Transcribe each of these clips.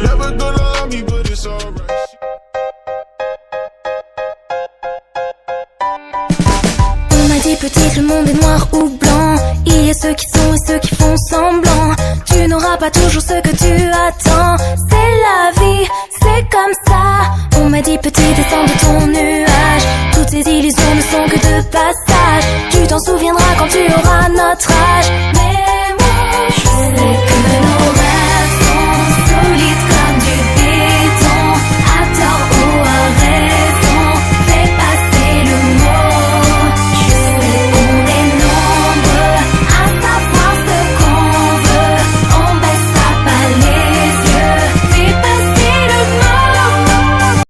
Never gonna love me, but it's alright. On m'a dit petite, le monde est noir ou blanc. Il y a ceux qui sont et ceux qui font semblant. Tu n'auras pas toujours ce que tu attends. C'est la vie, c'est comme ça. On m'a dit petit, descends de ton nuage. Toutes ces illusions ne sont que de passage. Tu t'en souviendras quand tu auras notre âge. Mais moi, je sais que nos rêves sont solides comme du béton. À tort ou à raison, fais passer le mot. Je sais qu'on est nombreux à savoir ce qu'on veut. On baissera pas les yeux, fais passer le mot.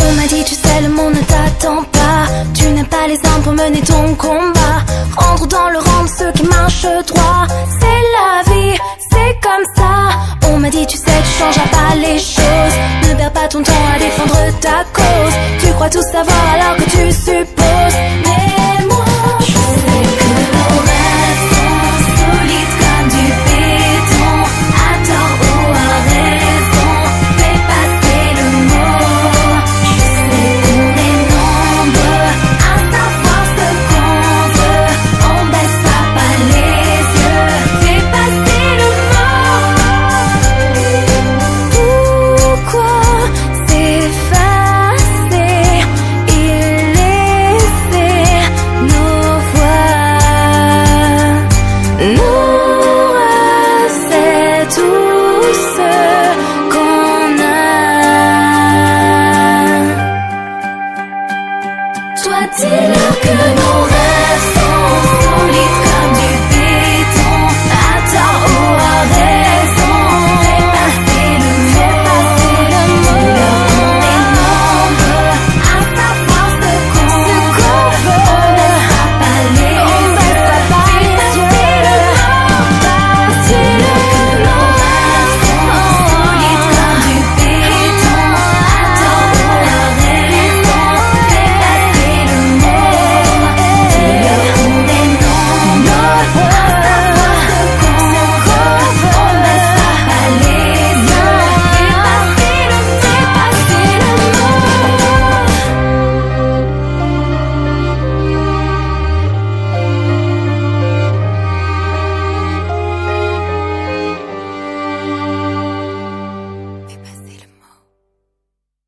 On m'a dit tu sais le monde ne t'attend pas. Tu n'as pas les armes pour mener ton combat. Rentre dans le rang de ceux qui marchent droit. C'est la vie, c'est comme ça. On m'a dit tu sais tu changeras pas les choses. Ne perds pas ton temps à défendre ta cause. Tu crois tout savoir alors que tu supposes